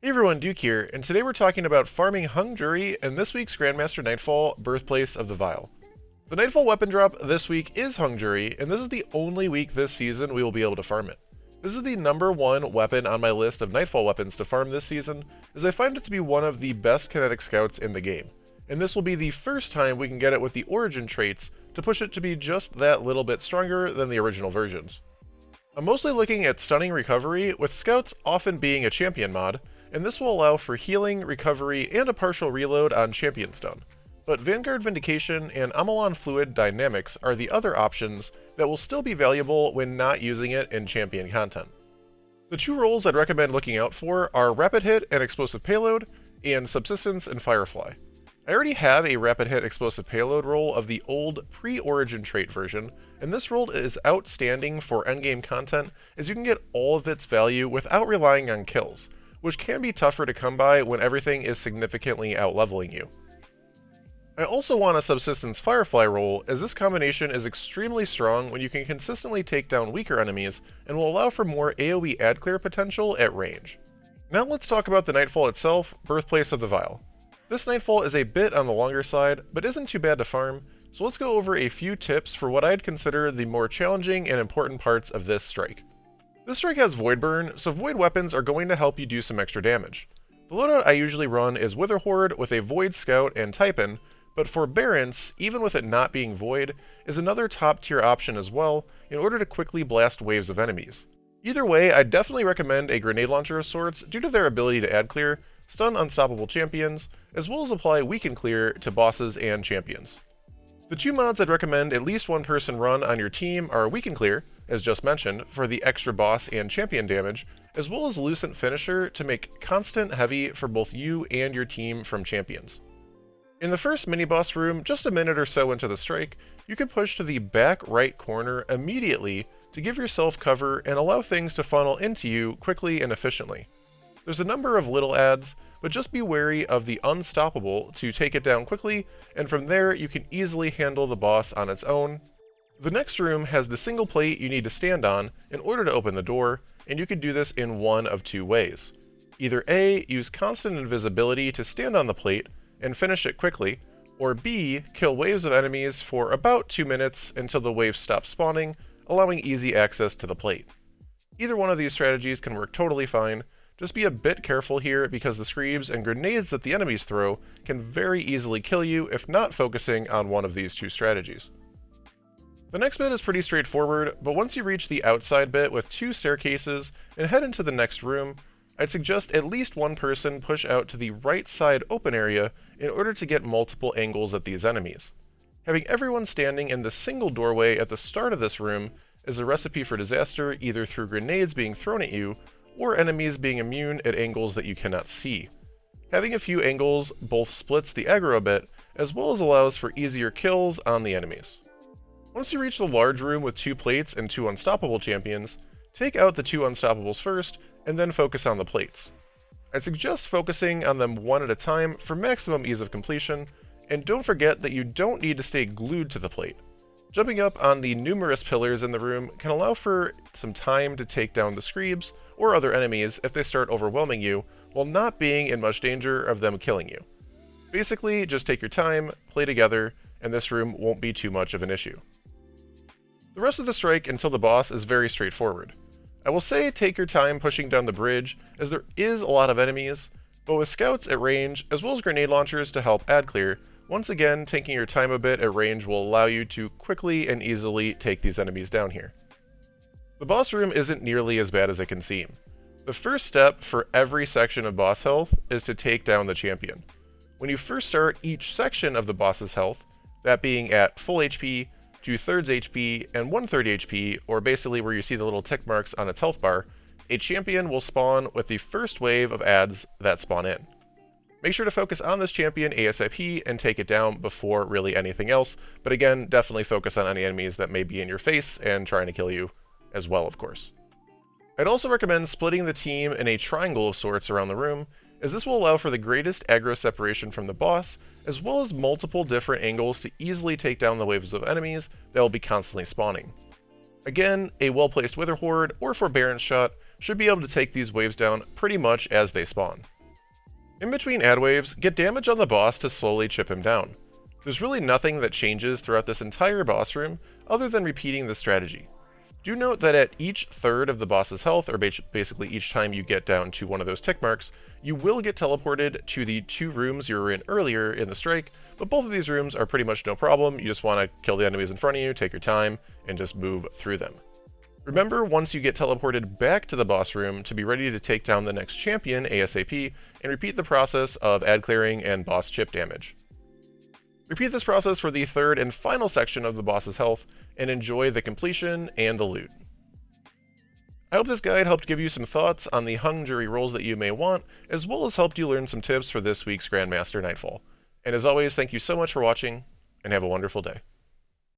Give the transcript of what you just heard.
Hey everyone, Duke here, and today we're talking about farming Hung Jury in this week's Grandmaster Nightfall, Birthplace of the Vile. The Nightfall weapon drop this week is Hung Jury, and this is the only week this season we will be able to farm it. This is the #1 weapon on my list of Nightfall weapons to farm this season, as I find it to be one of the best kinetic scouts in the game, and this will be the first time we can get it with the origin traits to push it to be just that little bit stronger than the original versions. I'm mostly looking at stunning recovery, with scouts often being a champion mod, and this will allow for healing, recovery, and a partial reload on champion stun. But Vanguard Vindication and Amalon Fluid Dynamics are the other options that will still be valuable when not using it in champion content. The two roles I'd recommend looking out for are Rapid Hit and Explosive Payload, and Subsistence and Firefly. I already have a Rapid Hit Explosive Payload role of the old pre-origin trait version, and this role is outstanding for endgame content as you can get all of its value without relying on kills, which can be tougher to come by when everything is significantly out-leveling you. I also want a Subsistence Firefly role, as this combination is extremely strong when you can consistently take down weaker enemies and will allow for more AoE ad clear potential at range. Now let's talk about the Nightfall itself, Birthplace of the Vile. This Nightfall is a bit on the longer side, but isn't too bad to farm, so let's go over a few tips for what I'd consider the more challenging and important parts of this strike. This strike has Void Burn, so Void weapons are going to help you do some extra damage. The loadout I usually run is Wither Horde with a Void Scout and Typin, but Forbearance, even with it not being Void, is another top tier option as well in order to quickly blast waves of enemies. Either way, I definitely recommend a grenade launcher of sorts due to their ability to ad clear, stun unstoppable champions, as well as apply weaken clear to bosses and champions. The two mods I'd recommend at least one person run on your team are Weaken Clear, as just mentioned, for the extra boss and champion damage, as well as Lucent Finisher to make constant heavy for both you and your team from champions. In the first mini-boss room, just a minute or so into the strike, you can push to the back right corner immediately to give yourself cover and allow things to funnel into you quickly and efficiently. There's a number of little ads, but just be wary of the Unstoppable to take it down quickly, and from there you can easily handle the boss on its own. The next room has the single plate you need to stand on in order to open the door, and you can do this in one of two ways. Either A, use constant invisibility to stand on the plate and finish it quickly, or B, kill waves of enemies for about 2 minutes until the waves stop spawning, allowing easy access to the plate. Either one of these strategies can work totally fine. Just be a bit careful here because the screebs and grenades that the enemies throw can very easily kill you if not focusing on one of these two strategies. The next bit is pretty straightforward, but once you reach the outside bit with 2 staircases and head into the next room, I'd suggest at least one person push out to the right side open area in order to get multiple angles at these enemies. Having everyone standing in the single doorway at the start of this room is a recipe for disaster, either through grenades being thrown at you or enemies being immune at angles that you cannot see. Having a few angles both splits the aggro a bit, as well as allows for easier kills on the enemies. Once you reach the large room with 2 plates and 2 unstoppable champions, take out the 2 unstoppables first, and then focus on the plates. I'd suggest focusing on them one at a time for maximum ease of completion, and don't forget that you don't need to stay glued to the plate. Jumping up on the numerous pillars in the room can allow for some time to take down the screebs or other enemies if they start overwhelming you, while not being in much danger of them killing you. Basically, just take your time, play together, and this room won't be too much of an issue. The rest of the strike until the boss is very straightforward. I will say take your time pushing down the bridge, as there is a lot of enemies, but with scouts at range, as well as grenade launchers to help ad clear, once again, taking your time a bit at range will allow you to quickly and easily take these enemies down here. The boss room isn't nearly as bad as it can seem. The first step for every section of boss health is to take down the champion. When you first start each section of the boss's health, that being at full HP, 2/3 HP, and 1/3 HP, or basically where you see the little tick marks on its health bar, a champion will spawn with the first wave of ads that spawn in. Make sure to focus on this champion ASAP and take it down before really anything else, but again, definitely focus on any enemies that may be in your face and trying to kill you as well, of course. I'd also recommend splitting the team in a triangle of sorts around the room, as this will allow for the greatest aggro separation from the boss, as well as multiple different angles to easily take down the waves of enemies that will be constantly spawning. Again, a well-placed Wither Horde or Forbearance shot should be able to take these waves down pretty much as they spawn. In between ad waves, get damage on the boss to slowly chip him down. There's really nothing that changes throughout this entire boss room other than repeating this strategy. Do note that at each third of the boss's health, or basically each time you get down to one of those tick marks, you will get teleported to the 2 rooms you were in earlier in the strike, but both of these rooms are pretty much no problem. You just want to kill the enemies in front of you, take your time, and just move through them. Remember, once you get teleported back to the boss room, to be ready to take down the next champion ASAP, and repeat the process of ad clearing and boss chip damage. Repeat this process for the third and final section of the boss's health, and enjoy the completion and the loot. I hope this guide helped give you some thoughts on the hung jury roles that you may want, as well as helped you learn some tips for this week's Grandmaster Nightfall. And as always, thank you so much for watching, and have a wonderful day.